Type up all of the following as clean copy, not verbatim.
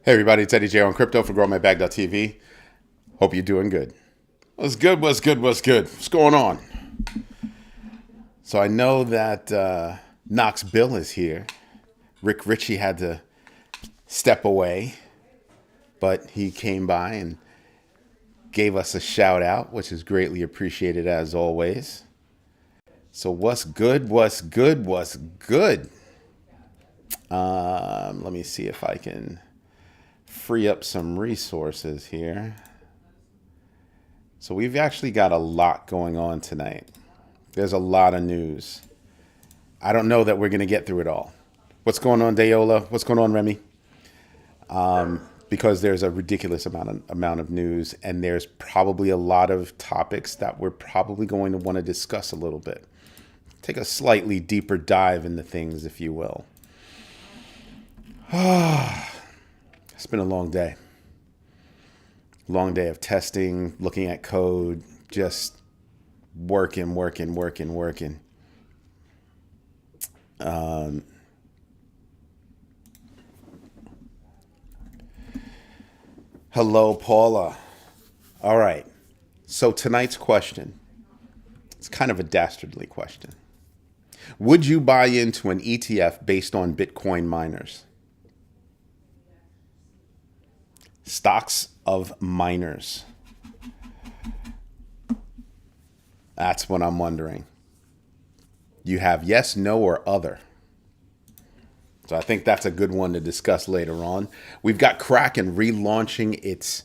Hey everybody, it's Eddie J on crypto for growmybag.tv. Hope you're doing good. What's good? What's good? What's good? What's going on? So I know that Knox Bill is here. Rick Ritchie had to step away, but he came by and gave us a shout out, which is greatly appreciated as always. So what's good? What's good? What's good? Let me see if I can free up some resources here. So we've actually got a lot going on tonight. There's a lot of news. I don't know that we're going to get through it all. What's going on, Dayola? What's going on, Remy? Because there's a ridiculous amount of news, and there's probably a lot of topics that we're probably going to want to discuss a little bit. Take a slightly deeper dive into things, if you will. It's been a long day. Long day of testing, looking at code, just working. Hello, Paula. All right. So tonight's question, it's kind of a dastardly question. Would you buy into an ETF based on Bitcoin miners? Stocks of miners. That's what I'm wondering. You have yes, no, or other. So I think that's a good one to discuss later on. We've got Kraken relaunching its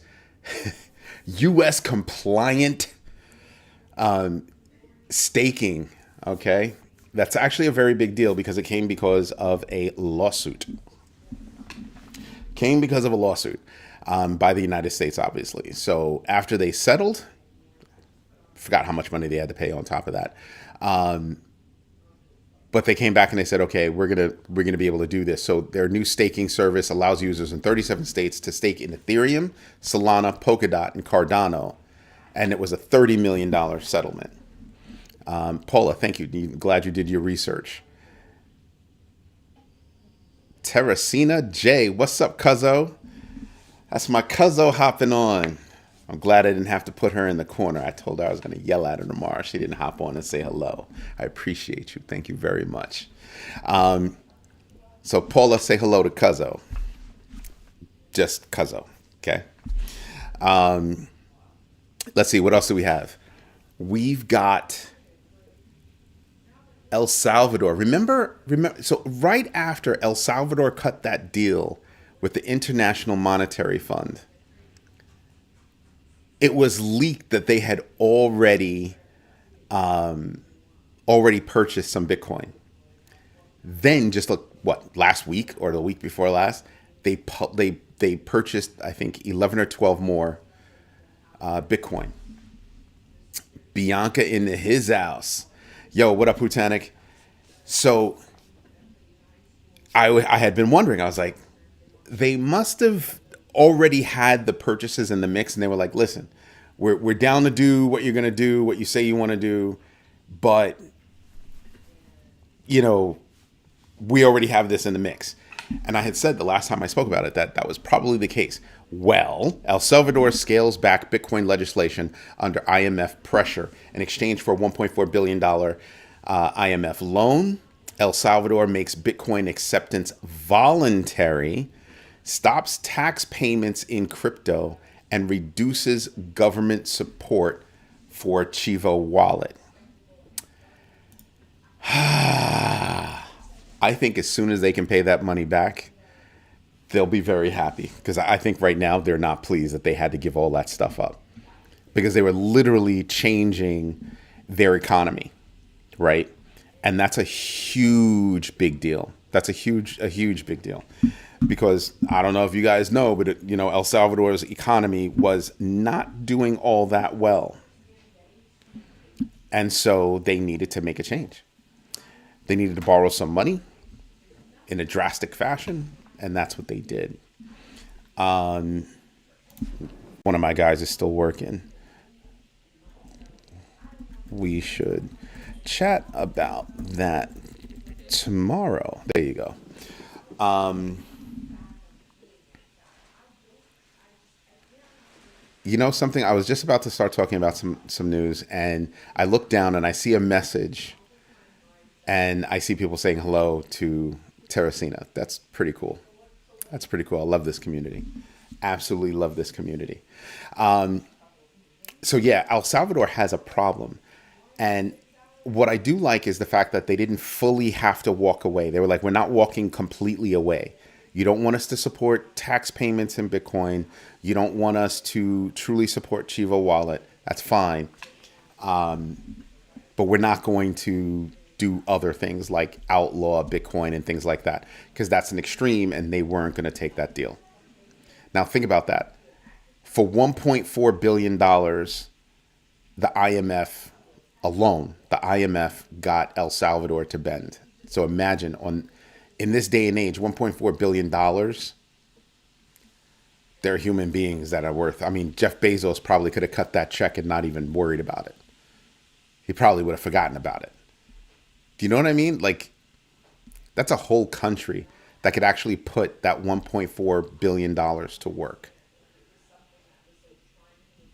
U.S. compliant staking. Okay. That's actually a very big deal because it came because of a lawsuit. By the United States, obviously. So after they settled, forgot how much money they had to pay on top of that. But they came back and they said, okay, we're gonna be able to do this. So their new staking service allows users in 37 states to stake in Ethereum, Solana, Polkadot, and Cardano. And it was a $30 million settlement. Paula, thank you. Glad you did your research. Terracina J, what's up, cuzzo? That's my cuzzo hopping on. I'm glad I didn't have to put her in the corner. I told her I was going to yell at her tomorrow. She didn't hop on and say hello. I appreciate you. Thank you very much. So Paula, say hello to cuzzo. Just cuzzo, okay? Let's see, what else do we have? We've got El Salvador. Remember, so right after El Salvador cut that deal with the International Monetary Fund, it was leaked that they had already purchased some Bitcoin. Then, just last week or the week before last, they purchased, I think, 11 or 12 more Bitcoin. Bianca in his house. Yo, what up, Hutanic? So I had been wondering. I was like, they must have already had the purchases in the mix, and they were like, listen, we're down to do what you're going to do, what you say you want to do, but, we already have this in the mix. And I had said the last time I spoke about it that was probably the case. Well, El Salvador scales back Bitcoin legislation under IMF pressure in exchange for a $1.4 billion IMF loan. El Salvador makes Bitcoin acceptance voluntary, stops tax payments in crypto, and reduces government support for Chivo wallet. I think as soon as they can pay that money back, they'll be very happy, because I think right now they're not pleased that they had to give all that stuff up, because they were literally changing their economy, right? And that's a huge big deal. That's a huge big deal. Because I don't know if you guys know, but El Salvador's economy was not doing all that well. And so they needed to make a change. They needed to borrow some money in a drastic fashion, and that's what they did. One of my guys is still working. We should chat about that tomorrow. There you go. You know something? I was just about to start talking about some news, and I look down and I see a message, and I see people saying hello to Teresina. That's pretty cool. That's pretty cool. I love this community. Absolutely love this community. So yeah, El Salvador has a problem, and what I do like is the fact that they didn't fully have to walk away. They were like, we're not walking completely away. You don't want us to support tax payments in Bitcoin. You don't want us to truly support Chivo Wallet. That's fine. But we're not going to do other things like outlaw Bitcoin and things like that, because that's an extreme and they weren't going to take that deal. Now think about that. For $1.4 billion, the IMF alone, the IMF got El Salvador to bend. So imagine in this day and age, $1.4 billion, they're human beings that are worth, I mean, Jeff Bezos probably could have cut that check and not even worried about it. He probably would have forgotten about it. Do you know what I mean? Like, that's a whole country that could actually put that $1.4 billion to work.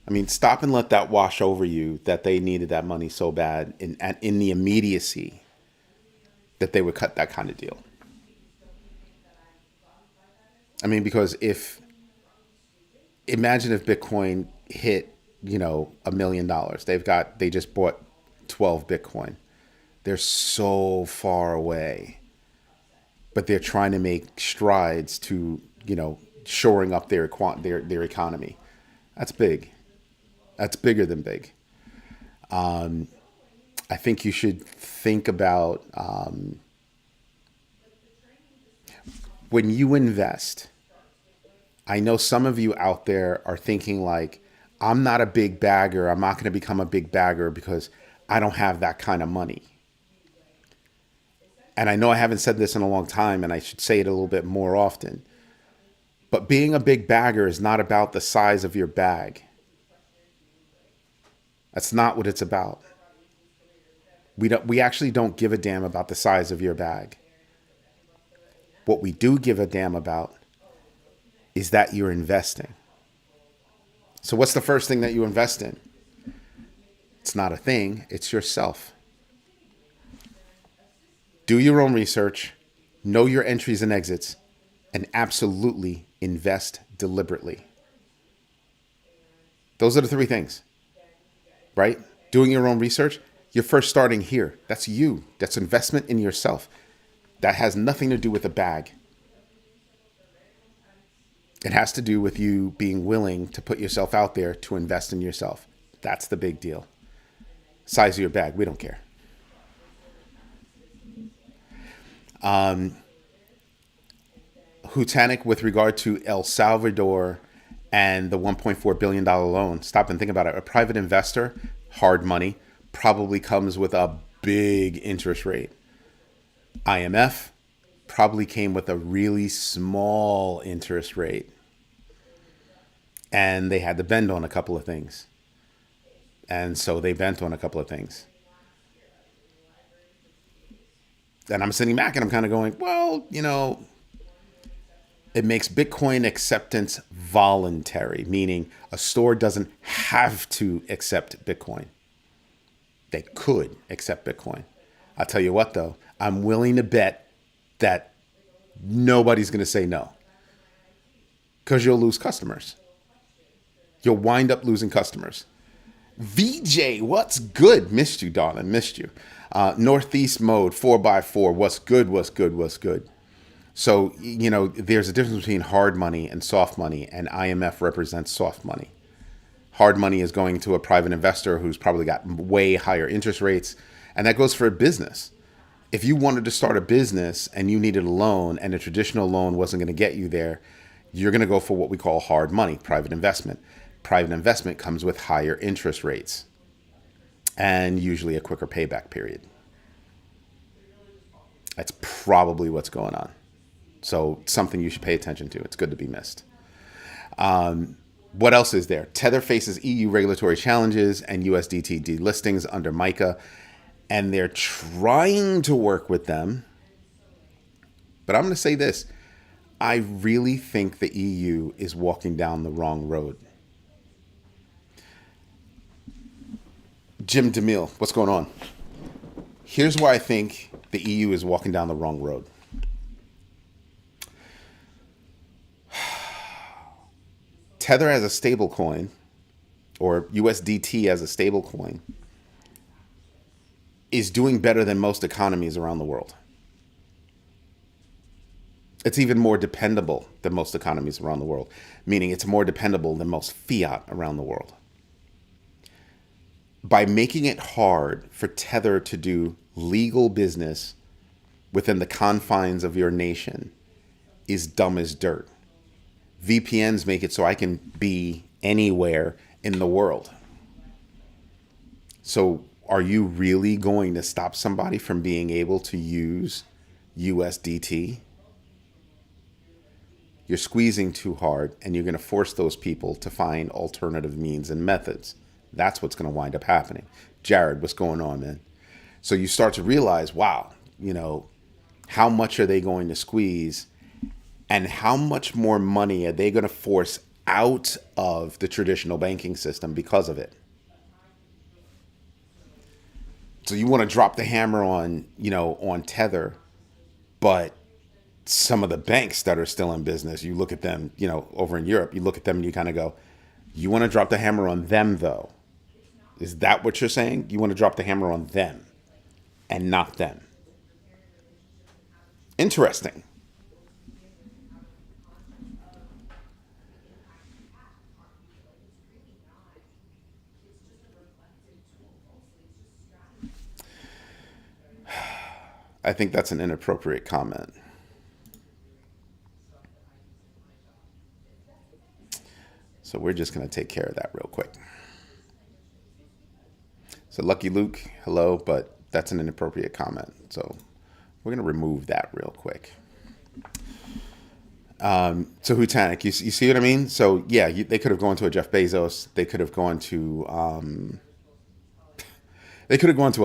I mean, stop and let that wash over you that they needed that money so bad in the immediacy that they would cut that kind of deal. I mean, because imagine if Bitcoin hit, $1 million. They just bought 12 Bitcoin. They're so far away, but they're trying to make strides to, shoring up their economy. That's big. That's bigger than big. I think you should think about when you invest. I know some of you out there are thinking like, I'm not a big bagger. I'm not going to become a big bagger because I don't have that kind of money. And I know I haven't said this in a long time, and I should say it a little bit more often. But being a big bagger is not about the size of your bag. That's not what it's about. We actually don't give a damn about the size of your bag. What we do give a damn about is that you're investing. So what's the first thing that you invest in? It's not a thing, it's yourself. Do your own research, know your entries and exits, and absolutely invest deliberately. Those are the three things, right? Doing your own research, you're first starting here. That's you. That's investment in yourself. That has nothing to do with a bag. It has to do with you being willing to put yourself out there to invest in yourself. That's the big deal. Size of your bag, we don't care. Hutanic, with regard to El Salvador and the $1.4 billion loan, stop and think about it. A private investor, hard money, probably comes with a big interest rate. IMF probably came with a really small interest rate. And they had to bend on a couple of things. And so they bent on a couple of things. And I'm sitting back and I'm kind of going, well, it makes Bitcoin acceptance voluntary, meaning a store doesn't have to accept Bitcoin. They could accept Bitcoin. I'll tell you what, though, I'm willing to bet that nobody's going to say no, because you'll lose customers. You'll wind up losing customers. VJ, what's good? Missed you, darling. Missed you. Northeast mode, 4x4. What's good? What's good? What's good? So, there's a difference between hard money and soft money, and IMF represents soft money. Hard money is going to a private investor who's probably got way higher interest rates, and that goes for a business. If you wanted to start a business and you needed a loan and a traditional loan wasn't going to get you there, you're going to go for what we call hard money, private investment. Private investment comes with higher interest rates and usually a quicker payback period. That's probably what's going on. So something you should pay attention to. It's good to be missed. What else is there? Tether faces EU regulatory challenges and USDT delistings under MiCA, and they're trying to work with them. But I'm going to say this. I really think the EU is walking down the wrong road. Jim DeMille, what's going on? Here's why I think the EU is walking down the wrong road. Tether as a stable coin, or USDT as a stable coin, is doing better than most economies around the world. It's even more dependable than most economies around the world, meaning it's more dependable than most fiat around the world. By making it hard for Tether to do legal business within the confines of your nation is dumb as dirt. VPNs make it so I can be anywhere in the world. So are you really going to stop somebody from being able to use USDT? You're squeezing too hard, and you're going to force those people to find alternative means and methods. That's what's going to wind up happening. Jared, what's going on, man? So you start to realize, wow, how much are they going to squeeze, and how much more money are they going to force out of the traditional banking system because of it? So you want to drop the hammer on, on Tether, but some of the banks that are still in business, you look at them, over in Europe, you look at them and you kind of go, you want to drop the hammer on them, though? Is that what you're saying? You want to drop the hammer on them and not them? Interesting. I think that's an inappropriate comment. So we're just going to take care of that real quick. So Lucky Luke, hello, but that's an inappropriate comment. So we're going to remove that real quick. So Hutanic, you see what I mean? So yeah, they could have gone to a Jeff Bezos. They could have gone to a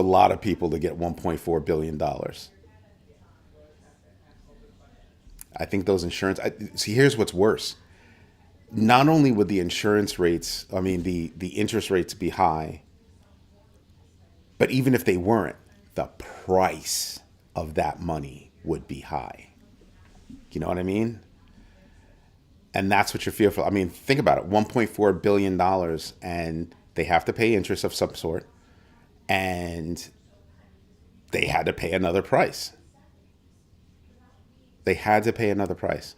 lot of people to get $1.4 billion. I think those insurance. See, here's what's worse. Not only would the insurance rates, the interest rates be high, but even if they weren't, the price of that money would be high. You know what I mean? And that's what you're fearful. Think about it. $1.4 billion, and they have to pay interest of some sort, and they had to pay another price. They had to pay another price.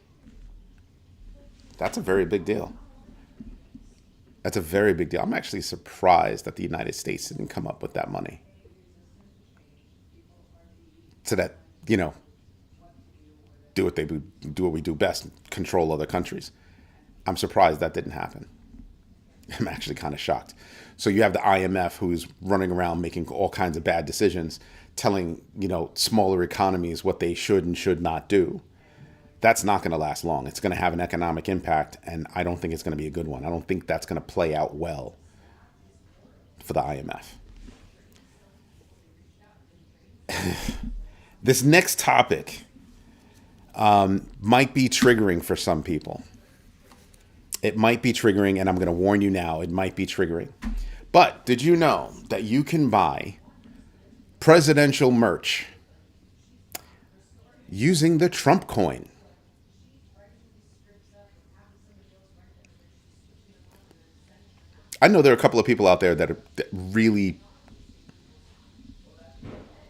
That's a very big deal. That's a very big deal. I'm actually surprised that the United States didn't come up with that money. So that, do what we do best, control other countries. I'm surprised that didn't happen. I'm actually kind of shocked. So you have the IMF, who's running around making all kinds of bad decisions, telling, smaller economies what they should and should not do. That's not going to last long. It's going to have an economic impact, and I don't think it's going to be a good one. I don't think that's going to play out well for the IMF. This next topic might be triggering for some people. It might be triggering, and I'm going to warn you now, it might be triggering. But did you know that you can buy presidential merch using the Trump coin? I know there are a couple of people out there that are really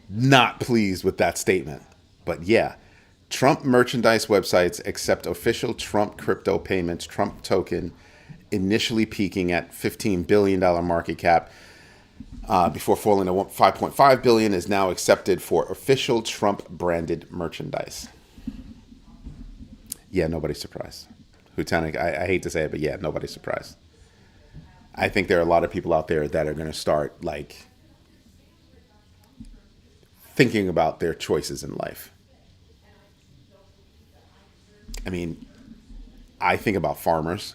not pleased with that statement. But yeah, Trump merchandise websites accept official Trump crypto payments. Trump token initially peaking at $15 billion market cap before falling to $5.5 billion is now accepted for official Trump branded merchandise. Yeah, nobody's surprised. Hutanic, I hate to say it, but yeah, nobody's surprised. I think there are a lot of people out there that are going to start thinking about their choices in life. I think about farmers.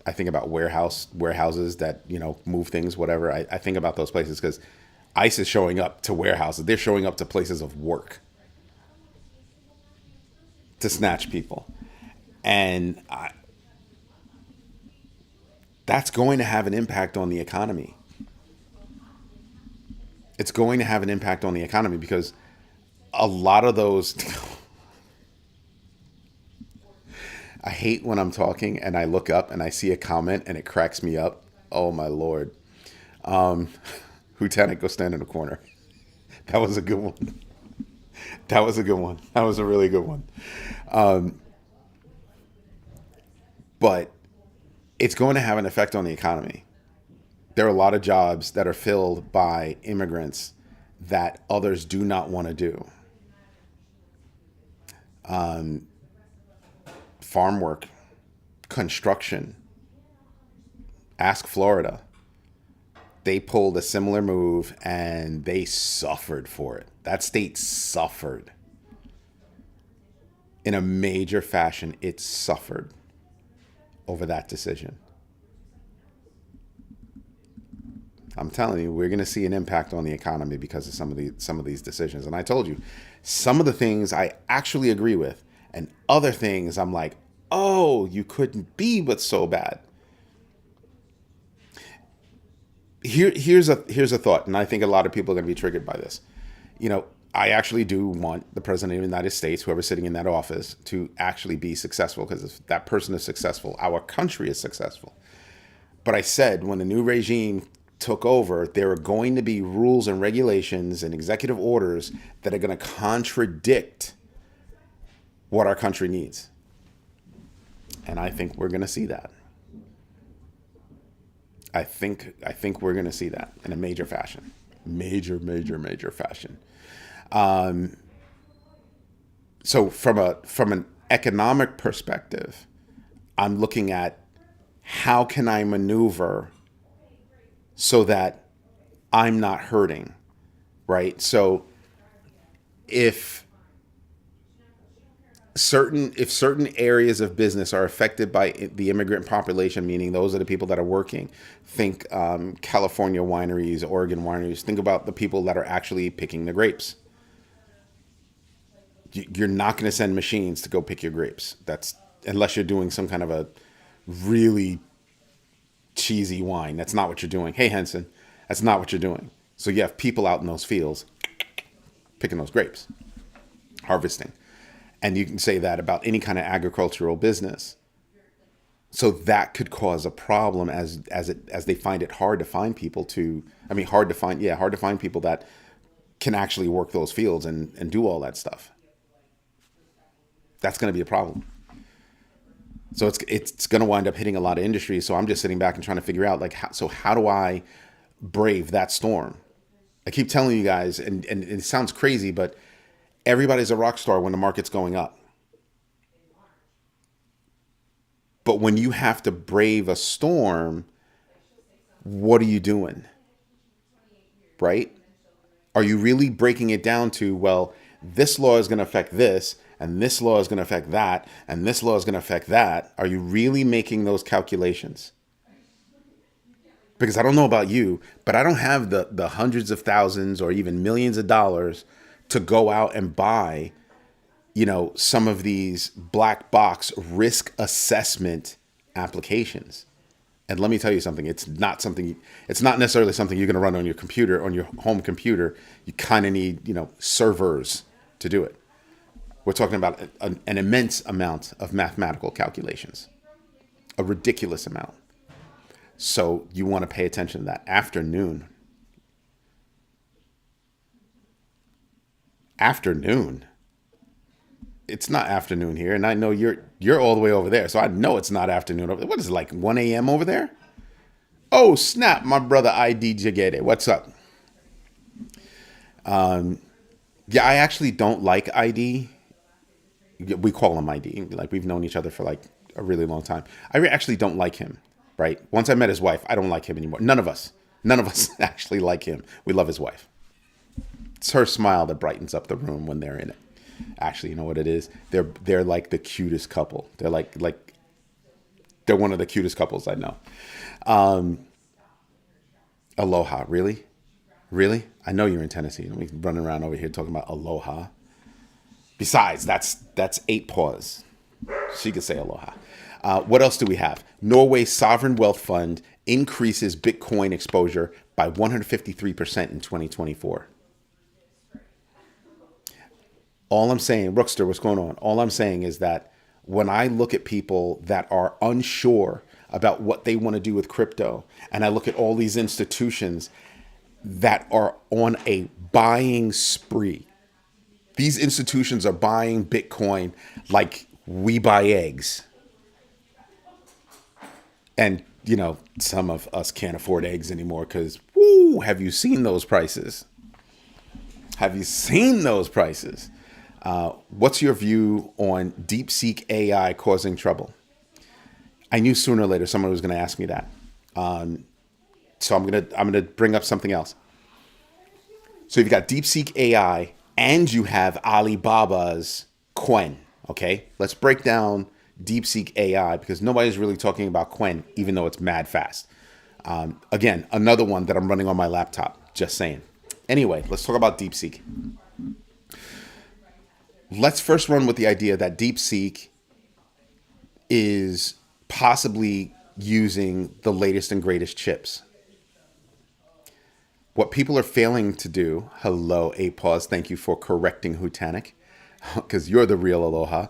I think about warehouses that, move things, whatever. I think about those places because ICE is showing up to warehouses. They're showing up to places of work to snatch people. And that's going to have an impact on the economy. It's going to have an impact on the economy because a lot of those. I hate when I'm talking and I look up and I see a comment and it cracks me up. Oh my Lord. Lieutenant, go stand in the corner. That was a good one. That was a good one. That was a really good one. But it's going to have an effect on the economy. There are a lot of jobs that are filled by immigrants that others do not want to do. Farm work, construction. Ask Florida. They pulled a similar move and they suffered for it. That state suffered. In a major fashion, it suffered over that decision. I'm telling you, we're going to see an impact on the economy because of some of these decisions. And I told you, some of the things I actually agree with, and other things I'm like, oh, you couldn't be but so bad. Here's a thought, and I think a lot of people are going to be triggered by this. I actually do want the president of the United States, whoever's sitting in that office, to actually be successful, because if that person is successful, our country is successful. But I said when the new regime took over, there are going to be rules and regulations and executive orders that are going to contradict what our country needs. And I think we're going to see that. I think we're going to see that in a major fashion. Major fashion. So from an economic perspective, I'm looking at how can I maneuver so that I'm not hurting, right? So if certain areas of business are affected by the immigrant population, meaning those are the people that are working, think California wineries, Oregon wineries, think about the people that are actually picking the grapes. You're not going to send machines to go pick your grapes. That's unless you're doing some kind of a really cheesy wine. That's not what you're doing. Hey, Henson, that's not what you're doing. So you have people out in those fields picking those grapes, harvesting. And you can say that about any kind of agricultural business. So that could cause a problem as they find it hard to find people hard to find people that can actually work those fields and do all that stuff. That's going to be a problem. So it's going to wind up hitting a lot of industries. So I'm just sitting back and trying to figure out how do I brave that storm? I keep telling you guys, and it sounds crazy, but everybody's a rock star when the market's going up. But when you have to brave a storm, what are you doing? Right? Are you really breaking it down to, well, this law is going to affect this, and this law is going to affect that, and this law is going to affect that? Are you really making those calculations? Because I don't know about you, but I don't have the hundreds of thousands or even millions of dollars to go out and buy, some of these black box risk assessment applications. And let me tell you something, it's not necessarily something you're going to run on your computer, on your home computer. You kind of need, servers to do it. We're talking about an immense amount of mathematical calculations, a ridiculous amount. So you want to pay attention to that. Afternoon. It's not afternoon here, and I know you're all the way over there, so I know it's not afternoon over there. What is it, like 1 a.m. over there? Oh, snap, my brother ID Jagede. What's up? Yeah, I actually don't like ID. We call him ID. Like, we've known each other for like a really long time. I actually don't like him, right? Once I met his wife, I don't like him anymore. None of us actually like him. We love his wife. It's her smile that brightens up the room when they're in it. Actually, you know what it is? They're like the cutest couple. They're like they're one of the cutest couples I know. Aloha, really? Really? I know you're in Tennessee. Don't be running around over here talking about aloha. Besides, that's 8 paws. She could say aloha. What else do we have? Norway's sovereign wealth fund increases Bitcoin exposure by 153% in 2024. All I'm saying, Rookster, what's going on? All I'm saying is that when I look at people that are unsure about what they want to do with crypto, and I look at all these institutions that are on a buying spree, these institutions are buying Bitcoin like we buy eggs. And, you know, some of us can't afford eggs anymore because, woo, have you seen those prices? Have you seen those prices? What's your view on DeepSeek AI causing trouble? I knew sooner or later someone was going to ask me that. So I'm gonna bring up something else. So you've got DeepSeek AI and you have Alibaba's Quen. Okay, let's break down DeepSeek AI because nobody's really talking about Quen, even though it's mad fast. Again, another one that I'm running on my laptop. Just saying. Anyway, let's talk about DeepSeek. Let's first run with the idea that DeepSeek is possibly using the latest and greatest chips. What people are failing to do, hello, A-Pause, thank you for correcting Hutanic, because you're the real Aloha.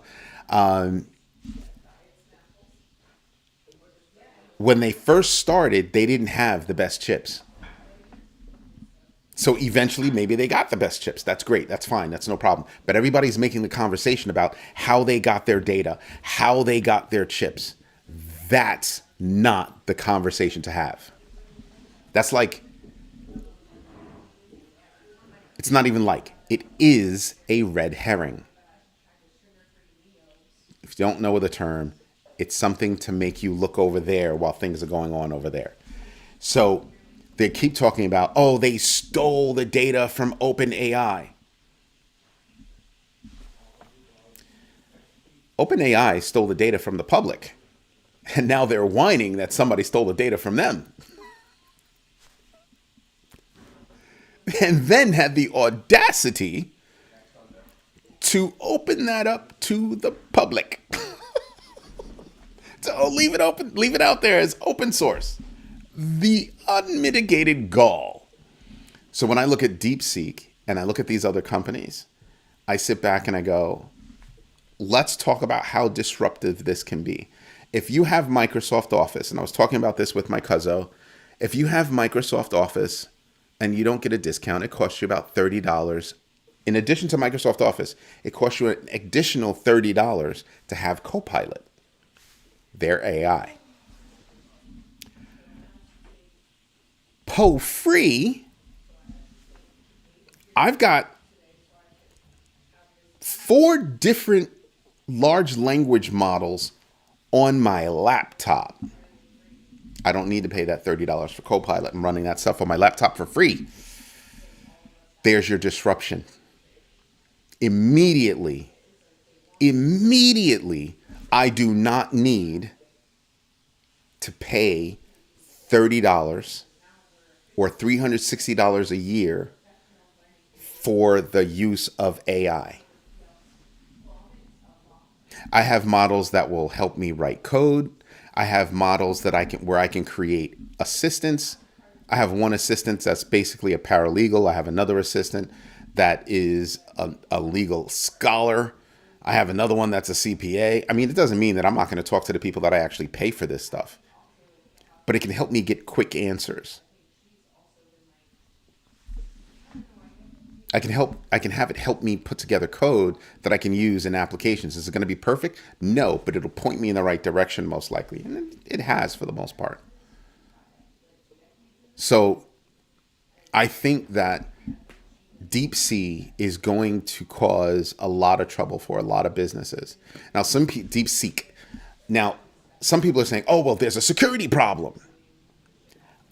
When they first started, they didn't have the best chips. So eventually, maybe they got the best chips. That's great. That's fine. That's no problem. But everybody's making the conversation about how they got their data, how they got their chips. That's not the conversation to have. That's like, it's not even like, it is a red herring. If you don't know the term, it's something to make you look over there while things are going on over there. So they keep talking about, oh, they stole the data from OpenAI. OpenAI stole the data from the public. And now they're whining that somebody stole the data from them. And then had the audacity to open that up to the public. So leave it open, leave it out there as open source. The unmitigated gall. So when I look at DeepSeek and I look at these other companies, I sit back and I go, let's talk about how disruptive this can be. If you have Microsoft Office, and I was talking about this with my cousin, if you have Microsoft Office and you don't get a discount, it costs you about $30. In addition to Microsoft Office, it costs you an additional $30 to have Copilot, their AI. Po free, I've got 4 different large language models on my laptop. I don't need to pay that $30 for Copilot. I'm running that stuff on my laptop for free. There's your disruption. Immediately, I do not need to pay $30 or $360 a year for the use of AI. I have models that will help me write code. I have models that where I can create assistants. I have one assistant that's basically a paralegal. I have another assistant that is a legal scholar. I have another one that's a CPA. I mean, it doesn't mean that I'm not going to talk to the people that I actually pay for this stuff, but it can help me get quick answers. I can have it help me put together code that I can use in applications. Is it going to be perfect? No, but it'll point me in the right direction most likely. And it has for the most part. So I think that DeepSeek is going to cause a lot of trouble for a lot of businesses. Now, DeepSeek. Now, some people are saying, oh, well, there's a security problem.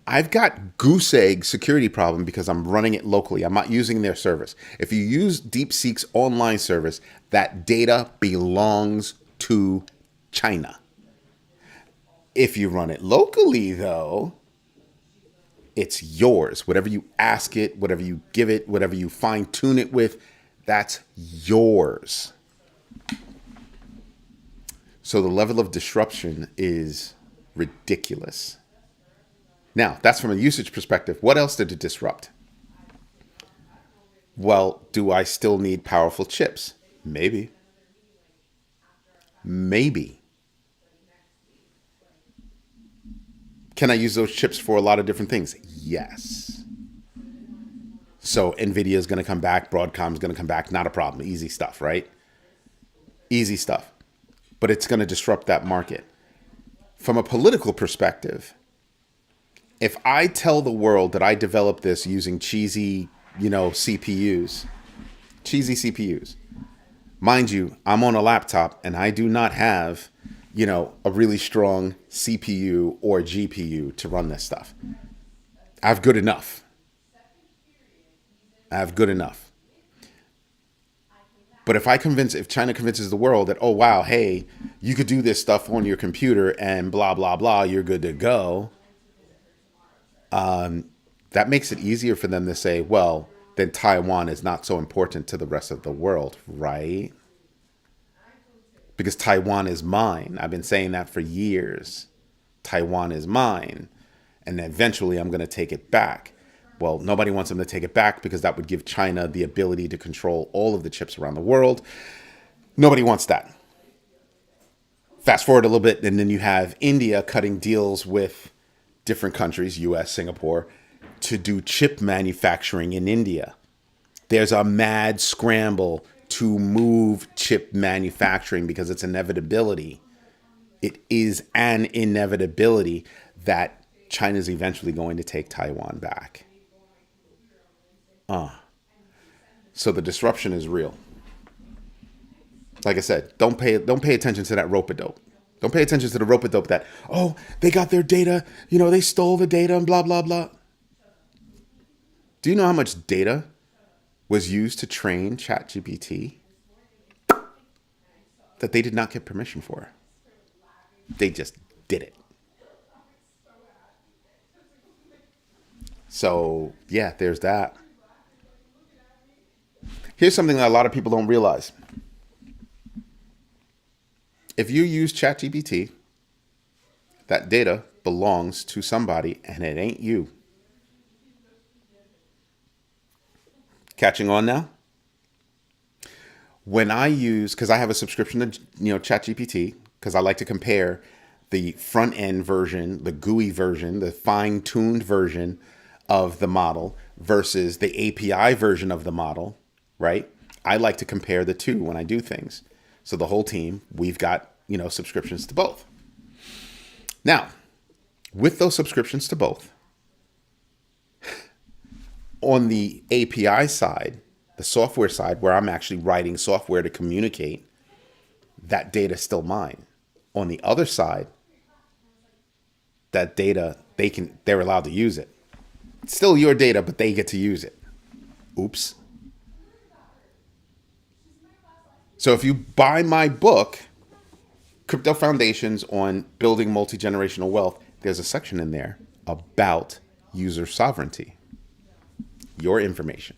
I've got goose egg security problem because I'm running it locally. I'm not using their service. If you use DeepSeek's online service, that data belongs to China. If you run it locally, though, it's yours. Whatever you ask it, whatever you give it, whatever you fine tune it with, that's yours. So the level of disruption is ridiculous. Now, that's from a usage perspective. What else did it disrupt? Well, do I still need powerful chips? Maybe. Maybe. Can I use those chips for a lot of different things? Yes. So NVIDIA is going to come back. Broadcom is going to come back. Not a problem. Easy stuff, right? Easy stuff. But it's going to disrupt that market. From a political perspective, if I tell the world that I developed this using cheesy, CPUs, mind you, I'm on a laptop and I do not have, a really strong CPU or GPU to run this stuff. I have good enough. But if China convinces the world that, oh, wow, hey, you could do this stuff on your computer and blah, blah, blah, you're good to go. That makes it easier for them to say, well, then Taiwan is not so important to the rest of the world, right? Because Taiwan is mine. I've been saying that for years. Taiwan is mine. And eventually I'm going to take it back. Well, nobody wants them to take it back because that would give China the ability to control all of the chips around the world. Nobody wants that. Fast forward a little bit, and then you have India cutting deals with different countries, US, Singapore, to do chip manufacturing in India. There's a mad scramble to move chip manufacturing because it's inevitability. It is an inevitability that China's eventually going to take Taiwan back. So the disruption is real. Like I said, don't pay attention to that rope-a-dope. Don't pay attention to the rope-a-dope that, oh, they got their data, they stole the data and blah, blah, blah. Do you know how much data was used to train ChatGPT that they did not get permission for? They just did it. So, yeah, there's that. Here's something that a lot of people don't realize. If you use ChatGPT, that data belongs to somebody and it ain't you. Catching on now? When I use, because I have a subscription to ChatGPT, because I like to compare the front end version, the GUI version, the fine-tuned version of the model versus the API version of the model, right? I like to compare the two when I do things. So the whole team, we've got, subscriptions to both. Now, with those subscriptions to both, on the API side, the software side, where I'm actually writing software to communicate, that data is still mine. On the other side, that data, they're allowed to use it. It's still your data, but they get to use it. Oops. So if you buy my book, Crypto Foundations on Building Multi-Generational Wealth, there's a section in there about user sovereignty. Your information.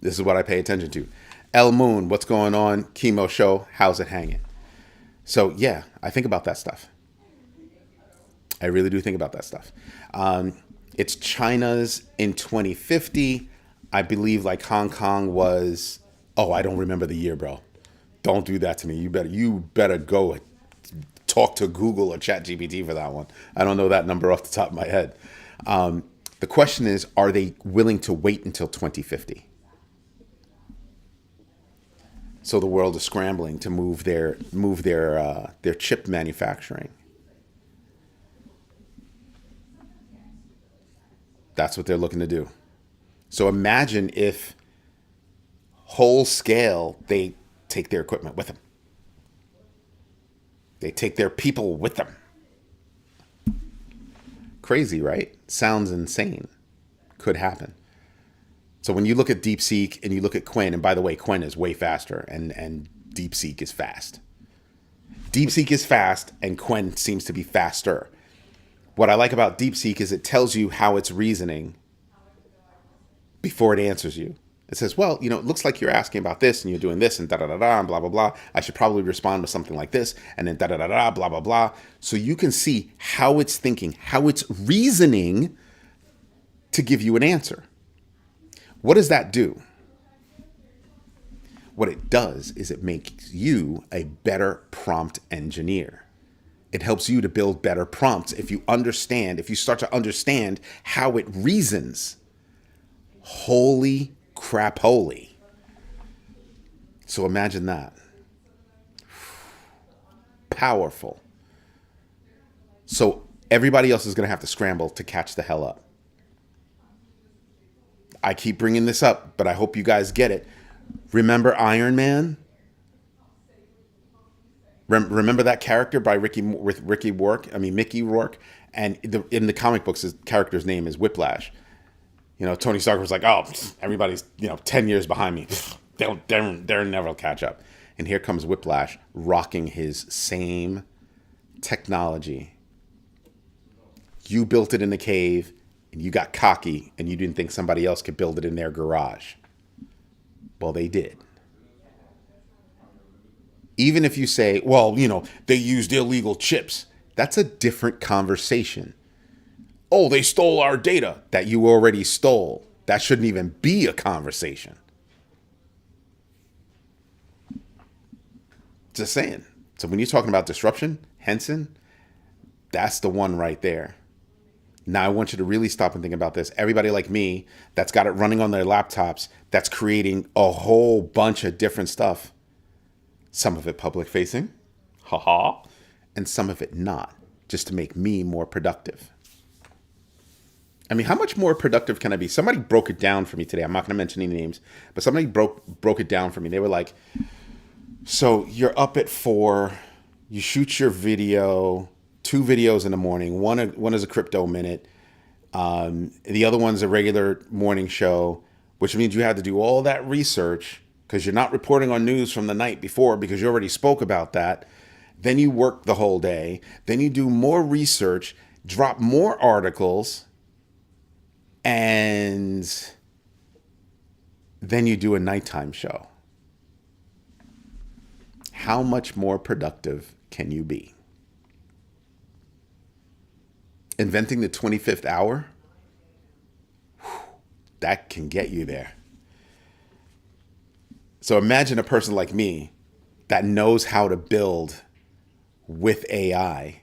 This is what I pay attention to. El Moon, what's going on? Chemo show, how's it hanging? So yeah, I think about that stuff. I really do think about that stuff. It's China's in 2050. I believe like Hong Kong was, I don't remember the year, bro. Don't do that to me. You better go talk to Google or ChatGPT for that one. I don't know that number off the top of my head. The question is, are they willing to wait until 2050? So the world is scrambling to move their chip manufacturing. That's what they're looking to do. So imagine if whole scale they take their equipment with them. They take their people with them. Crazy, right? Sounds insane. Could happen. So when you look at DeepSeek and you look at Quen, and by the way, Quen is way faster and DeepSeek is fast. DeepSeek is fast and Quen seems to be faster. What I like about DeepSeek is it tells you how it's reasoning before it answers you. It says, well, it looks like you're asking about this and you're doing this and da da da da and blah blah blah. I should probably respond with something like this and then da da da da blah blah blah. So you can see how it's thinking, how it's reasoning to give you an answer. What does that do? What it does is it makes you a better prompt engineer. It helps you to build better prompts if you start to understand how it reasons. Holy crap, holy. So imagine that. Powerful. So everybody else is going to have to scramble to catch the hell up. I keep bringing this up, but I hope you guys get it. Remember Iron Man? Remember that character by Mickey Rourke? And in the comic books, his character's name is Whiplash. Tony Stark was like, oh, everybody's, 10 years behind me. They'll never catch up. And here comes Whiplash rocking his same technology. You built it in the cave and you got cocky and you didn't think somebody else could build it in their garage. Well, they did. Even if you say, well, they used illegal chips, that's a different conversation. Oh, they stole our data that you already stole. That shouldn't even be a conversation. Just saying. So when you're talking about disruption, Henson, that's the one right there. Now I want you to really stop and think about this. Everybody like me that's got it running on their laptops, that's creating a whole bunch of different stuff. Some of it public facing, haha, and some of it not, just to make me more productive. I mean, how much more productive can I be? Somebody broke it down for me today. I'm not going to mention any names, but somebody broke it down for me. They were like, so you're up at 4, you shoot your video, 2 videos in the morning. One is a crypto minute. The other one's a regular morning show, which means you had to do all that research because you're not reporting on news from the night before because you already spoke about that. Then you work the whole day. Then you do more research, drop more articles, and then you do a nighttime show. How much more productive can you be? Inventing the 25th hour, that can get you there. So imagine a person like me that knows how to build with AI,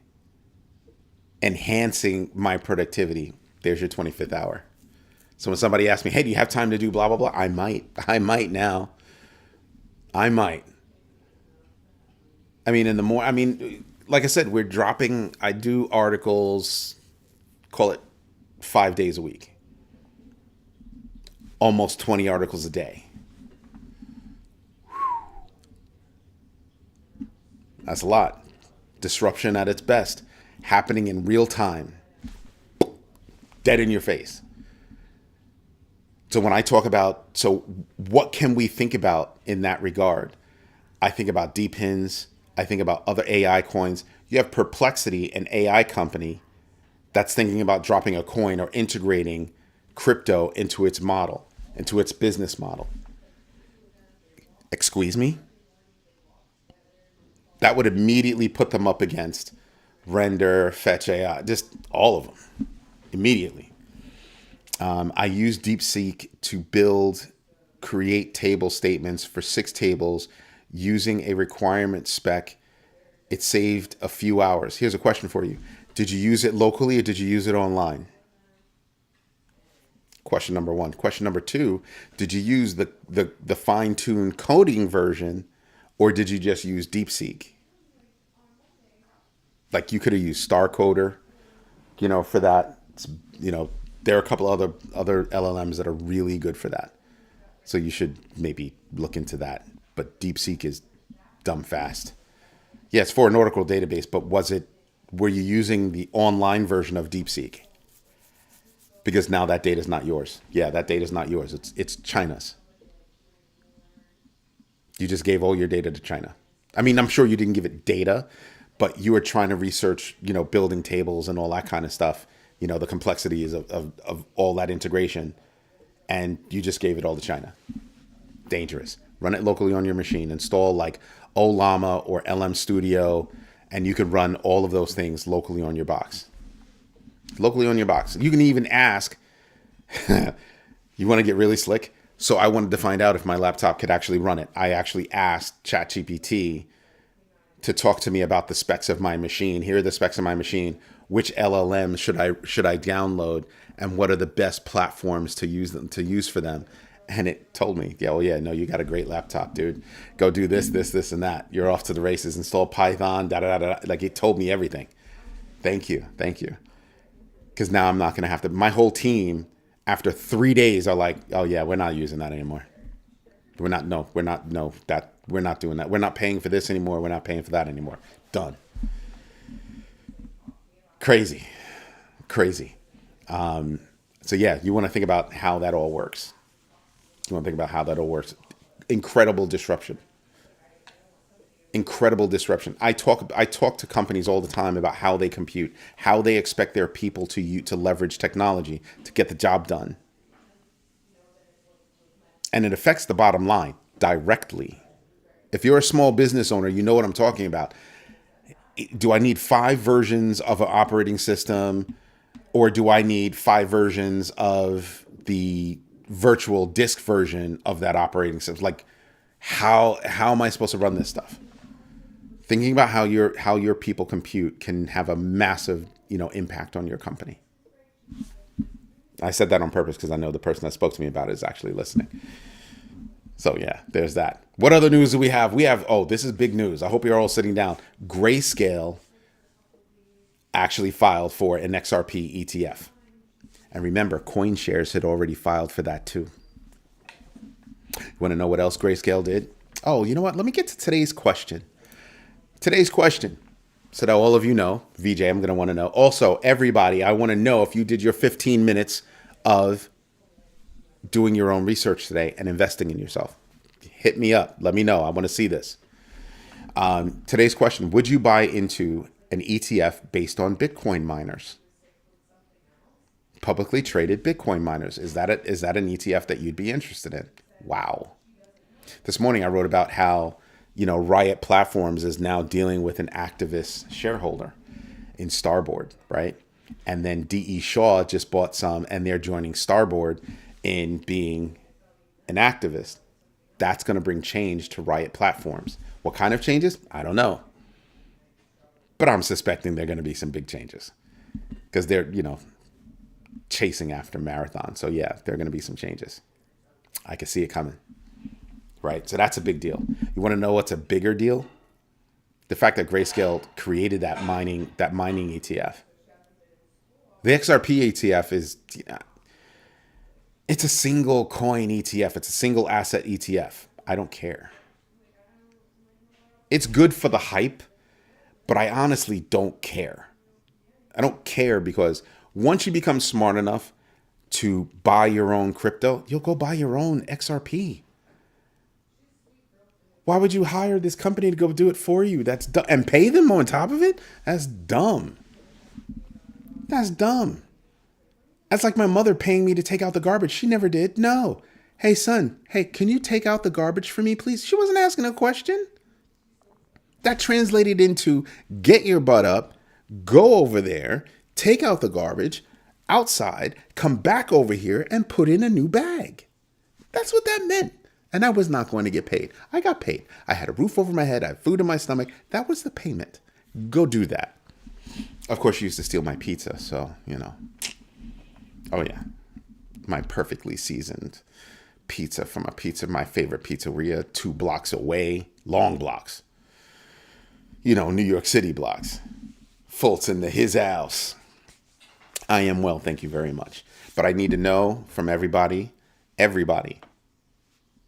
enhancing my productivity. There's your 25th hour. So when somebody asks me, hey, do you have time to do blah, blah, blah? I might now. I might. I mean, like I said, I do articles, call it 5 days a week. Almost 20 articles a day. That's a lot. Disruption at its best. Happening in real time. Dead in your face. So when I talk about, so what can we think about in that regard? I think about D-Pins. I think about other AI coins. You have Perplexity, an AI company that's thinking about dropping a coin or integrating crypto into its model, into its business model. Excuse me? That would immediately put them up against Render, Fetch AI, just all of them, immediately. I use DeepSeek to create table statements for 6 tables using a requirement spec. It saved a few hours. Here's a question for you. Did you use it locally or did you use it online? Question number 1. Question number 2, did you use the fine-tuned coding version or did you just use DeepSeek? Like you could have used StarCoder, for that. There are a couple other LLMs that are really good for that. So you should maybe look into that. But DeepSeek is dumb fast. Yeah, it's for an Oracle database, but were you using the online version of DeepSeek? Because now that data is not yours. Yeah, that data is not yours. It's China's. You just gave all your data to China. I mean, I'm sure you didn't give it data, but you were trying to research, building tables and all that kind of stuff. The complexities of all that integration, and you just gave it all to China. Dangerous. Run it locally on your machine. Install like Olama or LM Studio, and you can run all of those things locally on your box. Locally on your box. You can even ask, you want to get really slick? So I wanted to find out if my laptop could actually run it. I actually asked ChatGPT to talk to me about the specs of my machine. Here are the specs of my machine. Which LLM should I download, and what are the best platforms to use for them? And it told me, yeah, well, yeah, no, you got a great laptop, dude. Go do this, this, and that. You're off to the races. Install Python, da da da da. Like, it told me everything. Thank you. Because now I'm not going to have to. My whole team, after 3 days, are like, oh yeah, we're not using that anymore. We're not doing that. We're not paying for this anymore. We're not paying for that anymore. Done. Crazy. So yeah, you want to think about how that all works. Incredible disruption. I talk to companies all the time about how they compute, how they expect their people to leverage technology to get the job done. And it affects the bottom line directly. If you're a small business owner, you know what I'm talking about. Do I need 5 versions of an operating system, or do I need 5 versions of the virtual disk version of that operating system? Like, how am I supposed to run this stuff? Thinking about how your people compute can have a massive, impact on your company. I said that on purpose because I know the person that spoke to me about it is actually listening. So yeah, there's that. What other news do we have? This is big news. I hope you're all sitting down. Grayscale actually filed for an XRP ETF. And remember, CoinShares had already filed for that too. You want to know what else Grayscale did? Oh, you know what? Let me get to today's question. So that all of you know, VJ, I'm going to want to know. Also, everybody, I want to know if you did your 15 minutes of doing your own research today and investing in yourself. Hit me up. Let me know. I want to see this. Today's question: would you buy into an ETF based on Bitcoin miners? Publicly traded Bitcoin miners. Is that an ETF that you'd be interested in? Wow. This morning I wrote about how, Riot Platforms is now dealing with an activist shareholder in Starboard, right? And then D.E. Shaw just bought some, and they're joining Starboard in being an activist. That's going to bring change to Riot Platforms. What kind of changes? I don't know. But I'm suspecting there are going to be some big changes because they're, chasing after Marathon. So yeah, there are going to be some changes. I can see it coming. Right? So that's a big deal. You want to know what's a bigger deal? The fact that Grayscale created that mining ETF. The XRP ETF is, it's a single coin ETF. It's a single asset ETF. I don't care. It's good for the hype, but I honestly don't care. I don't care because once you become smart enough to buy your own crypto, you'll go buy your own XRP. Why would you hire this company to go do it for you? That's dumb. And pay them on top of it? That's dumb. That's dumb. That's like my mother paying me to take out the garbage. She never did. No. Hey, son. Hey, can you take out the garbage for me, please? She wasn't asking a question. That translated into get your butt up, go over there, take out the garbage outside, come back over here and put in a new bag. That's what that meant. And I was not going to get paid. I got paid. I had a roof over my head. I had food in my stomach. That was the payment. Go do that. Of course, she used to steal my pizza. So, Oh, yeah. My perfectly seasoned pizza from my favorite pizzeria 2 blocks away. Long blocks. New York City blocks. Fulton to his house. I am well, thank you very much. But I need to know from everybody,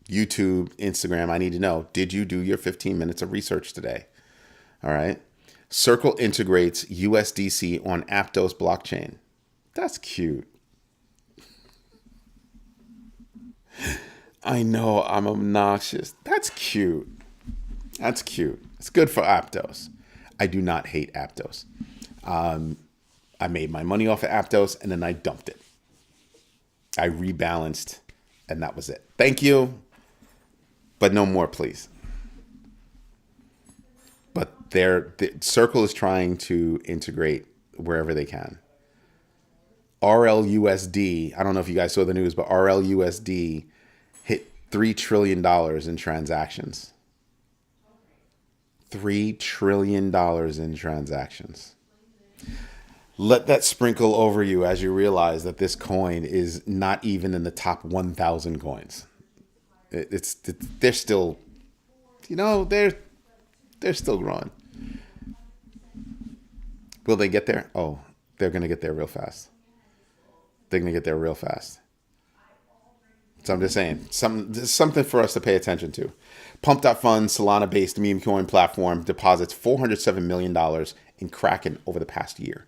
YouTube, Instagram, I need to know, did you do your 15 minutes of research today? All right. Circle integrates USDC on Aptos blockchain. That's cute. I know I'm obnoxious. That's cute. It's good for Aptos. I do not hate Aptos. I made my money off of Aptos and then I dumped it. I rebalanced and that was it. Thank you. but no more, please. But the Circle is trying to integrate wherever they can. RLUSD, I don't know if you guys saw the news, but RLUSD hit $3 trillion in transactions. $3 trillion in transactions. Let that sprinkle over you as you realize that this coin is not even in the top 1,000 coins. They're still, they're still growing. Will they get there? Oh, they're going to get there real fast. They're going to get there real fast. So I'm just saying, something for us to pay attention to. Pump.Fund, Solana-based meme coin platform, deposits $407 million in Kraken over the past year.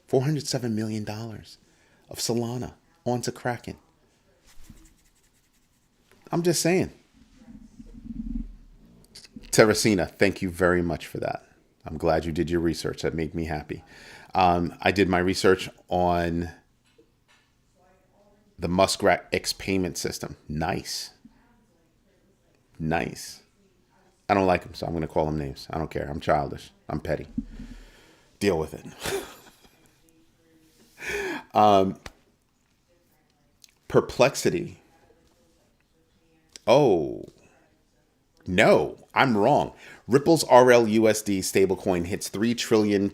$407 million of Solana onto Kraken. I'm just saying. Teresina, thank you very much for that. I'm glad you did your research. That made me happy. I did my research on the Muskrat X payment system. Nice. I don't like them, so I'm going to call them names. I don't care. I'm childish. I'm petty. Deal with it. Perplexity. Oh, no, I'm wrong. Ripple's RLUSD stablecoin hits $3 trillion in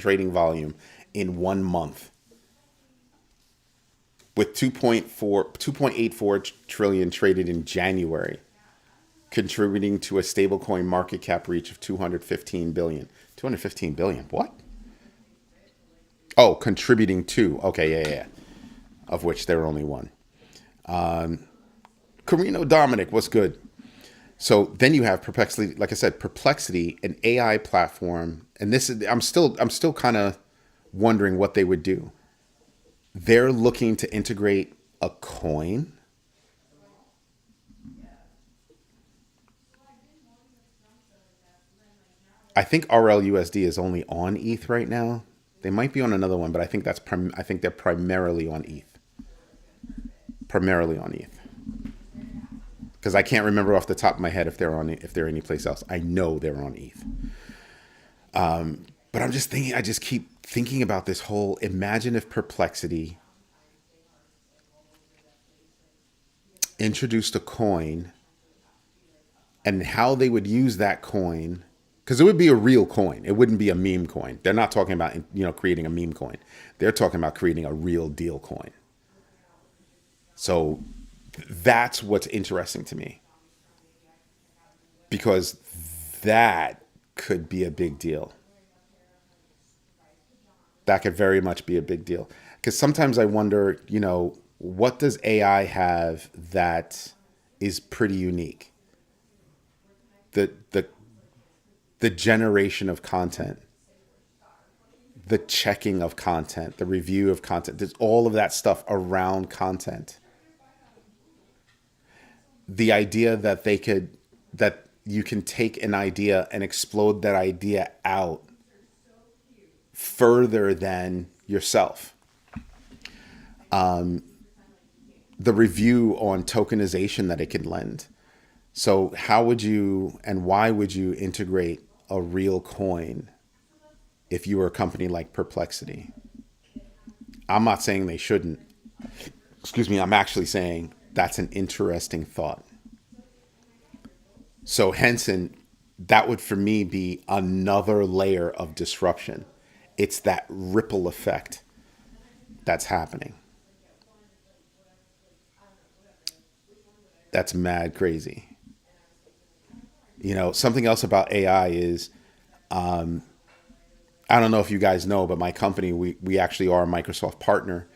trading volume in 1 month, with 2.84 trillion traded in January, contributing to a stablecoin market cap reach of 215 billion. 215 billion. What? Oh, contributing to. Okay, yeah. Of which there are only one. Carino Dominic, what's good? So then you have Perplexity, like I said, Perplexity, an AI platform, and this is I'm still kind of wondering what they would do. They're looking to integrate a coin. I think RLUSD is only on ETH right now. They might be on another one, but I think they're primarily on ETH. Primarily on ETH. Because I can't remember off the top of my head if they're any place else. I know they're on ETH. But I'm just thinking. I just keep thinking about this whole. Imagine if Perplexity introduced a coin, and how they would use that coin. Because it would be a real coin. It wouldn't be a meme coin. They're not talking about creating a meme coin. They're talking about creating a real deal coin. So that's what's interesting to me. Because that could be a big deal. That could very much be a big deal. Because sometimes I wonder, what does AI have that is pretty unique? The generation of content, the checking of content, the review of content. There's all of that stuff around content. The idea that that you can take an idea and explode that idea out further than yourself. The review on tokenization that it can lend. So how would you and why would you integrate a real coin if you were a company like Perplexity? I'm not saying they shouldn't. Excuse me. I'm actually saying that's an interesting thought. So Henson, that would for me be another layer of disruption. It's that ripple effect that's happening. That's mad crazy. Something else about AI is, I don't know if you guys know, but my company, we actually are a Microsoft partner.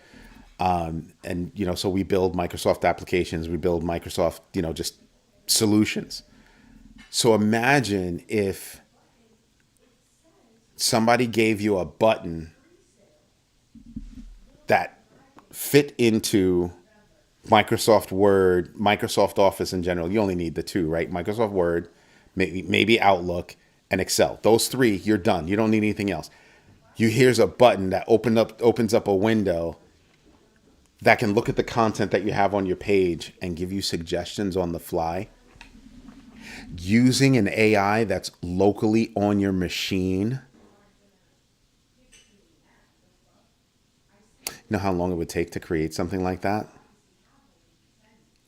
And so we build Microsoft applications, we build Microsoft, just solutions. So imagine if somebody gave you a button that fit into Microsoft Word, Microsoft Office in general. You only need the two, right? Microsoft Word, maybe Outlook, and Excel. Those three, you're done. You don't need anything else. Here's a button that opens up a window that can look at the content that you have on your page and give you suggestions on the fly, using an AI that's locally on your machine. You know how long it would take to create something like that?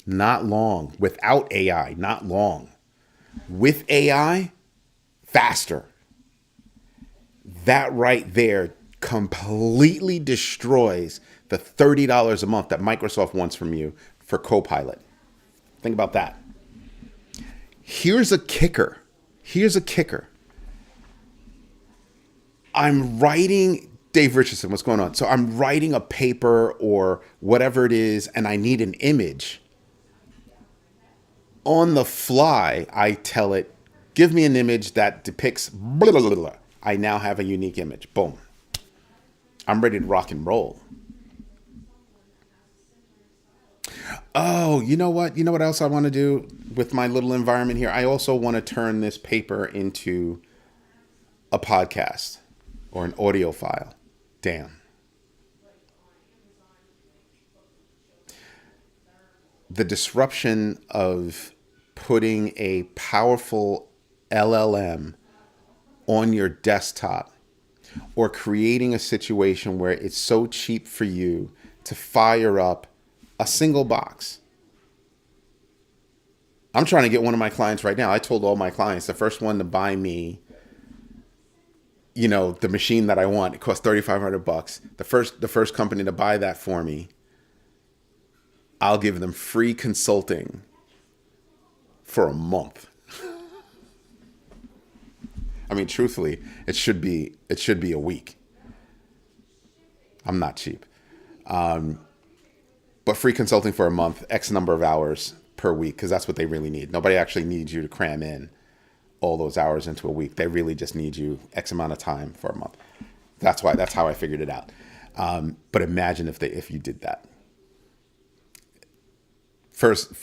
Not long. Without AI, not long. With AI, faster. That right there completely destroys the $30 a month that Microsoft wants from you for Copilot. Think about that. Here's a kicker. I'm writing, Dave Richardson, what's going on? So I'm writing a paper or whatever it is, and I need an image. On the fly, I tell it, give me an image that depicts blah, blah, blah, blah. I now have a unique image. Boom. I'm ready to rock and roll. Oh, you know what? You know what else I want to do with my little environment here? I also want to turn this paper into a podcast or an audio file. Damn. The disruption of putting a powerful LLM on your desktop or creating a situation where it's so cheap for you to fire up a single box. I'm trying to get one of my clients right now. I told all my clients, the first one to buy me, the machine that I want, it costs $3,500. The first company to buy that for me, I'll give them free consulting for a month. I mean, truthfully, it should be a week. I'm not cheap. But free consulting for a month, X number of hours per week, because that's what they really need. Nobody actually needs you to cram in all those hours into a week. They really just need you X amount of time for a month. That's how I figured it out. But imagine if you did that. First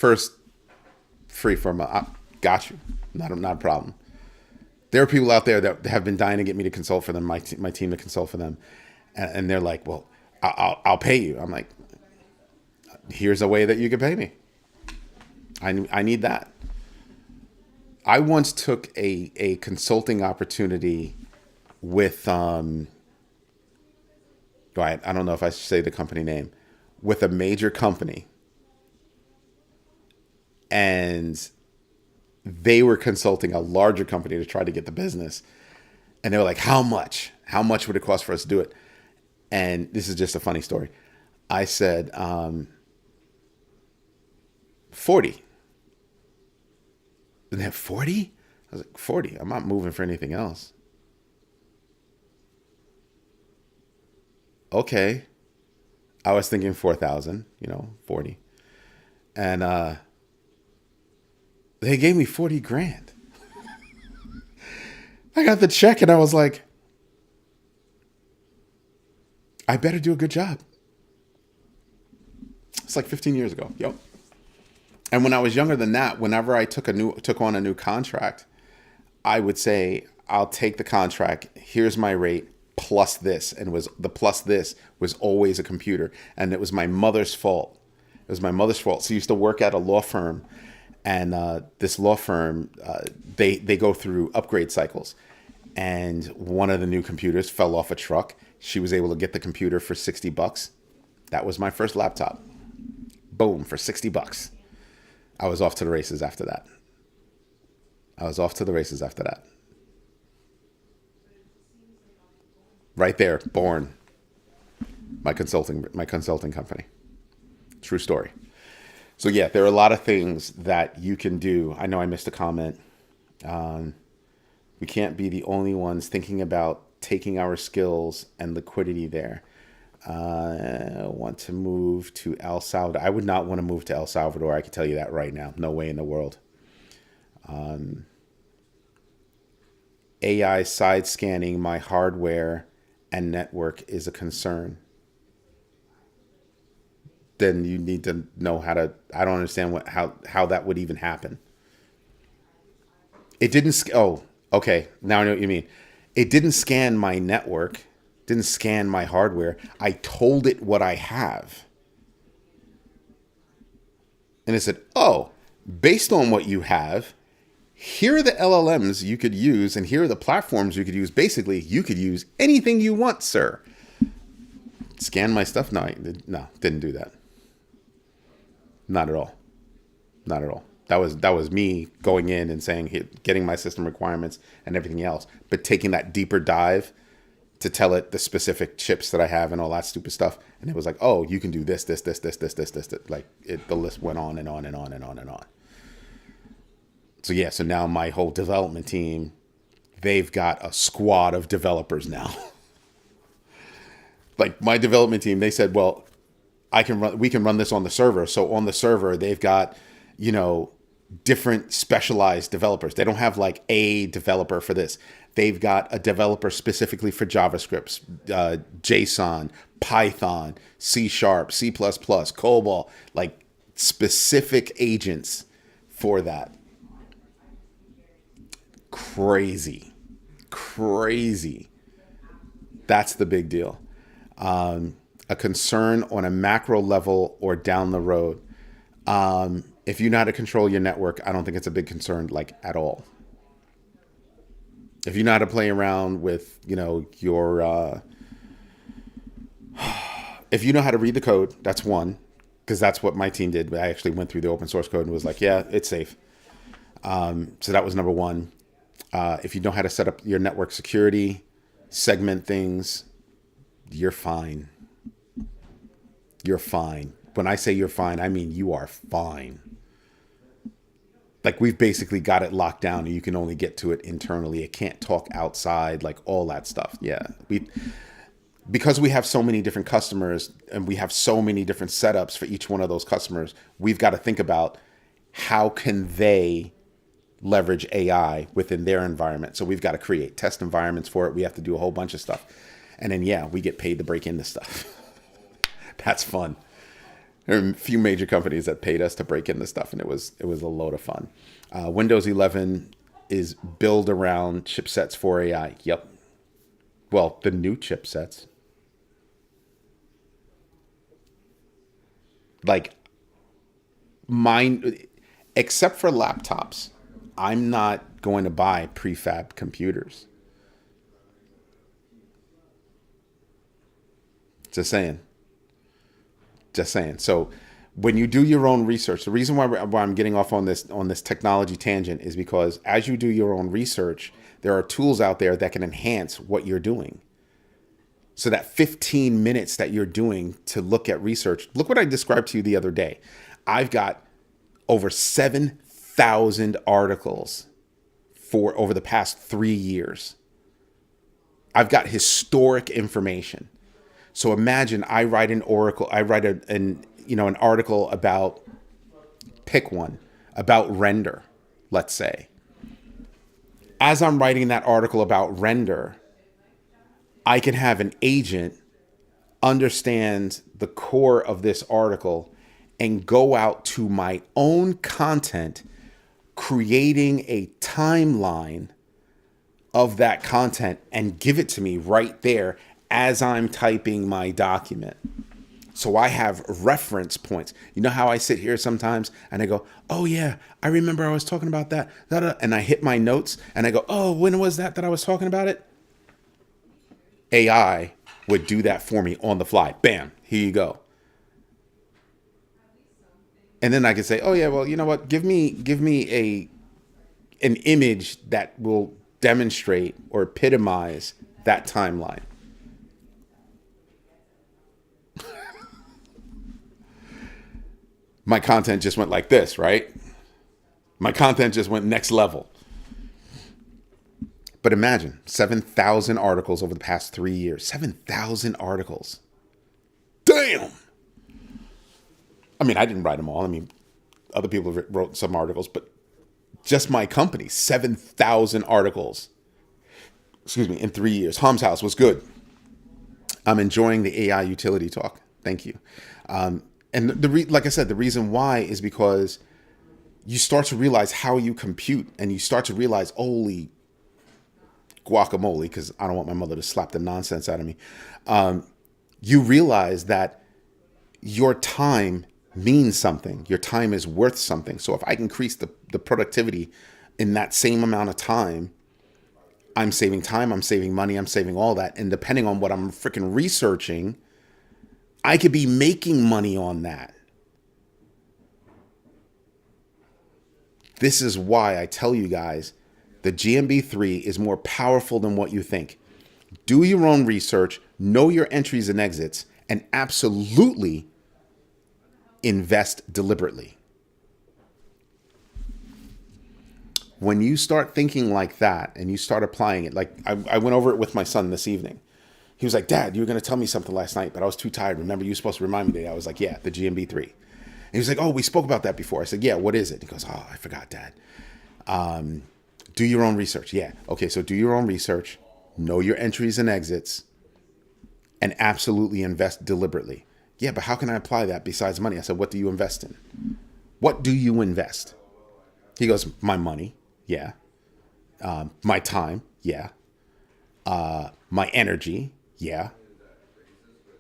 free for a month. Got you. Not a problem. There are people out there that have been dying to get me to consult for them, my team to consult for them. And they're like, well, I'll pay you. I'm like, here's a way that you can pay me. I need that. I once took a consulting opportunity with, I don't know if I should say the company name, with a major company. And they were consulting a larger company to try to get the business. And they were like, how much? How much would it cost for us to do it? And this is just a funny story. I said, 40. And they have 40? I was like, 40? I'm not moving for anything else. Okay. I was thinking 4,000, 40. And they gave me 40 grand. I got the check and I was like, I better do a good job. It's like 15 years ago. Yep. And when I was younger than that, whenever I took on a new contract, I would say, I'll take the contract. Here's my rate plus this. And the plus this was always a computer. And it was my mother's fault. It was my mother's fault. She used to work at a law firm. And this law firm, they go through upgrade cycles. And one of the new computers fell off a truck. She was able to get the computer for $60. That was my first laptop. Boom, for $60. I was off to the races after that. Right there, born my consulting company. True story. So yeah, there are a lot of things that you can do. I know I missed a comment. We can't be the only ones thinking about taking our skills and liquidity there. I want to move to El Salvador. I would not want to move to El Salvador. I can tell you that right now. No way in the world. AI side scanning my hardware and network is a concern. Then you need to know how to. I don't understand how that would even happen. It didn't. Oh, okay. Now I know what you mean. It didn't scan my network. Didn't scan my hardware. I told it what I have. And it said, oh, based on what you have, here are the LLMs you could use, and here are the platforms you could use. Basically, you could use anything you want, sir. Scan my stuff? No, didn't do that. Not at all. Not at all. That was me going in and saying, getting my system requirements and everything else, but taking that deeper dive to tell it the specific chips that I have and all that stupid stuff. And it was like, oh, you can do this. Like the list went on and on and on and on and on. So yeah, so now my whole development team, they've got a squad of developers now. Like my development team, they said, well, we can run this on the server. So on the server, they've got, different specialized developers. They don't have like a developer for this. They've got a developer specifically for JavaScript, JSON, Python, C#, C++, COBOL, like specific agents for that. Crazy. That's the big deal. A concern on a macro level or down the road. If you know how to control your network, I don't think it's a big concern, like at all. If you know how to play around with, your, if you know how to read the code, that's one, because that's what my team did. I actually went through the open source code and was like, yeah, it's safe. So that was number one. If you know how to set up your network security, segment things, you're fine. You're fine. When I say you're fine, I mean you are fine. Like we've basically got it locked down and you can only get to it internally. It can't talk outside, like all that stuff. Yeah. Because we have so many different customers and we have so many different setups for each one of those customers, we've got to think about how can they leverage AI within their environment. So we've got to create test environments for it. We have to do a whole bunch of stuff. And then, yeah, we get paid to break into stuff. That's fun. There are a few major companies that paid us to break into stuff, and it was a load of fun. Windows 11 is built around chipsets for AI. Yep. Well, the new chipsets. Like mine, except for laptops, I'm not going to buy prefab computers. Just saying. So when you do your own research, the reason why I'm getting off on this technology tangent is because as you do your own research, there are tools out there that can enhance what you're doing. So that 15 minutes that you're doing to look at research, look what I described to you the other day. I've got over 7,000 articles for over the past 3 years. I've got historic information. So imagine I write an article about, pick one, about render, let's say. As I'm writing that article about render, I can have an agent understand the core of this article and go out to my own content, creating a timeline of that content and give it to me right there as I'm typing my document. So I have reference points. You know how I sit here sometimes and I go, oh yeah, I remember I was talking about that. And I hit my notes and I go, oh, when was that I was talking about it? AI would do that for me on the fly. Bam, here you go. And then I can say, oh yeah, well, you know what? Give me an image that will demonstrate or epitomize that timeline. My content just went like this, right? My content just went next level. But imagine 7,000 articles over the past 3 years. 7,000 articles. Damn. I mean, I didn't write them all. I mean, other people wrote some articles, but just my company, 7,000 articles. In 3 years. Hom's House was good. I'm enjoying the AI utility talk. Thank you. And like I said, the reason why is because you start to realize how you compute, and you start to realize, holy guacamole, because I don't want my mother to slap the nonsense out of me. You realize that your time means something. Your time is worth something. So if I can increase the productivity in that same amount of time, I'm saving money, I'm saving all that. And depending on what I'm freaking researching, I could be making money on that. This is why I tell you guys the GMB3 is more powerful than what you think. Do your own research, know your entries and exits, and absolutely invest deliberately. When you start thinking like that and you start applying it, like I went over it with my son this evening. He was like, Dad, you were going to tell me something last night, but I was too tired. Remember, you were supposed to remind me today. I was like, yeah, the GMB3. And he was like, oh, we spoke about that before. I said, yeah, what is it? He goes, oh, I forgot, Dad. Do your own research. Yeah. Okay, so do your own research, know your entries and exits, and absolutely invest deliberately. Yeah, but how can I apply that besides money? I said, what do you invest in? What do you invest? He goes, my money. Yeah. My time. Yeah. My energy. Yeah.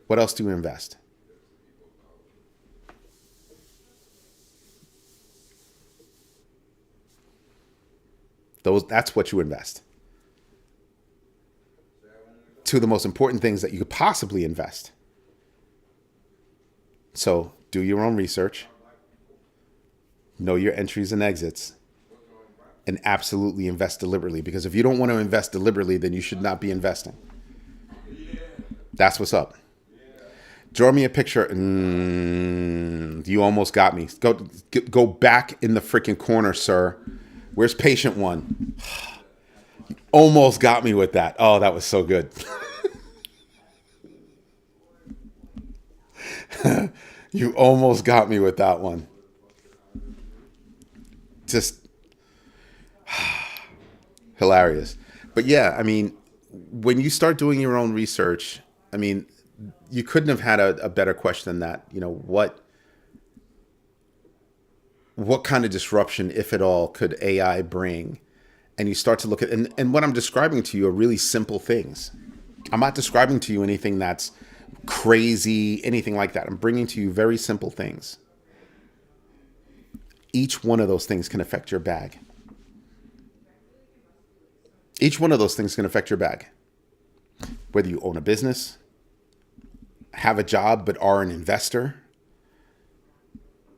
What else do you invest? That's what you invest. Two of the most important things that you could possibly invest. So do your own research, know your entries and exits, and absolutely invest deliberately. Because if you don't want to invest deliberately, then you should not be investing. That's what's up. Draw me a picture. You almost got me. Go back in the freaking corner, sir. Where's patient one? You almost got me with that. Oh, that was so good. You almost got me with that one. Just hilarious. But yeah, I mean, when you start doing your own research, I mean, you couldn't have had a better question than that. You know, what kind of disruption, if at all, could AI bring? And you start to look at, and what I'm describing to you are really simple things. I'm not describing to you anything that's crazy, anything like that. I'm bringing to you very simple things. Each one of those things can affect your bag. Each one of those things can affect your bag. Whether you own a business, have a job, but are an investor,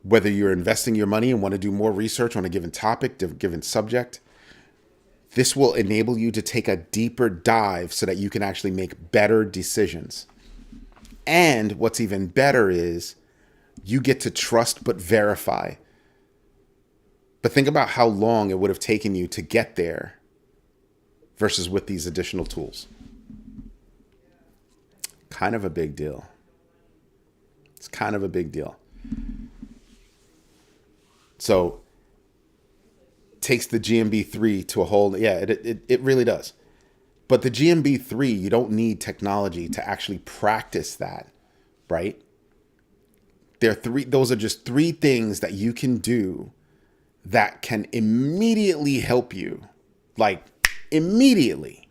whether you're investing your money and want to do more research on a given topic, a given subject, this will enable you to take a deeper dive so that you can actually make better decisions. And what's even better is you get to trust but verify. But think about how long it would have taken you to get there versus with these additional tools. Kind of a big deal. It's kind of a big deal. So takes the GMB3 to a whole, yeah, it really does. But the GMB3, you don't need technology to actually practice that, right? Those are just three things that you can do that can immediately help you. Like immediately.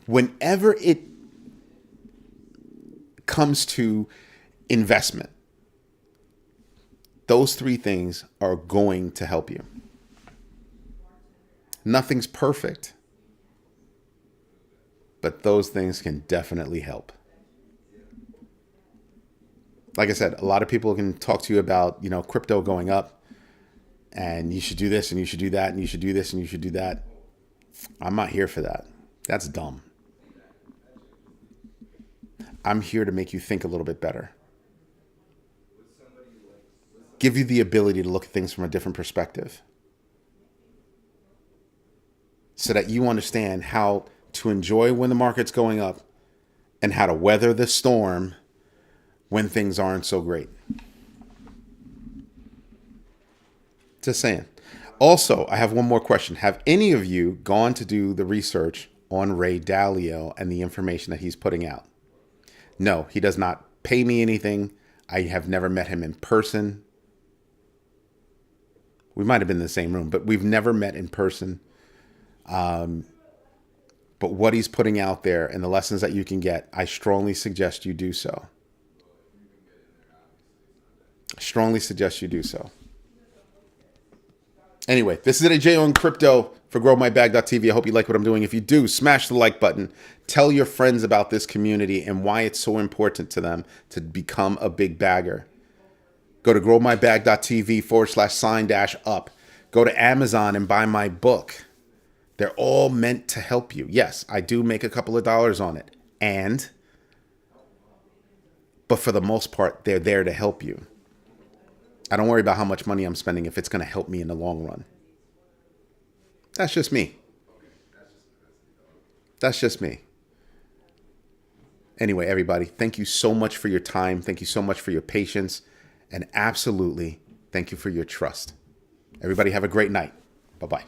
Whenever it comes to investment, those three things are going to help you. Nothing's perfect, but those things can definitely help. Like I said, a lot of people can talk to you about, crypto going up and you should do this and you should do that and you should do this and you should do that. I'm not here for that. That's dumb. I'm here to make you think a little bit better. Give you the ability to look at things from a different perspective so that you understand how to enjoy when the market's going up and how to weather the storm when things aren't so great. Just saying. Also, I have one more question. Have any of you gone to do the research on Ray Dalio and the information that he's putting out? No, he does not pay me anything. I have never met him in person. We might have been in the same room, but we've never met in person. But what he's putting out there and the lessons that you can get, I strongly suggest you do so. Strongly suggest you do so. Anyway, this is AJ on crypto for growmybag.tv. I hope you like what I'm doing. If you do, smash the like button. Tell your friends about this community and why it's so important to them to become a big bagger. Go to growmybag.tv/sign-up. Go to Amazon and buy my book. They're all meant to help you. Yes, I do make a couple of dollars on it. But for the most part, they're there to help you. I don't worry about how much money I'm spending if it's going to help me in the long run. That's just me. That's just me. Anyway, everybody, thank you so much for your time. Thank you so much for your patience. And absolutely, thank you for your trust. Everybody have a great night. Bye-bye.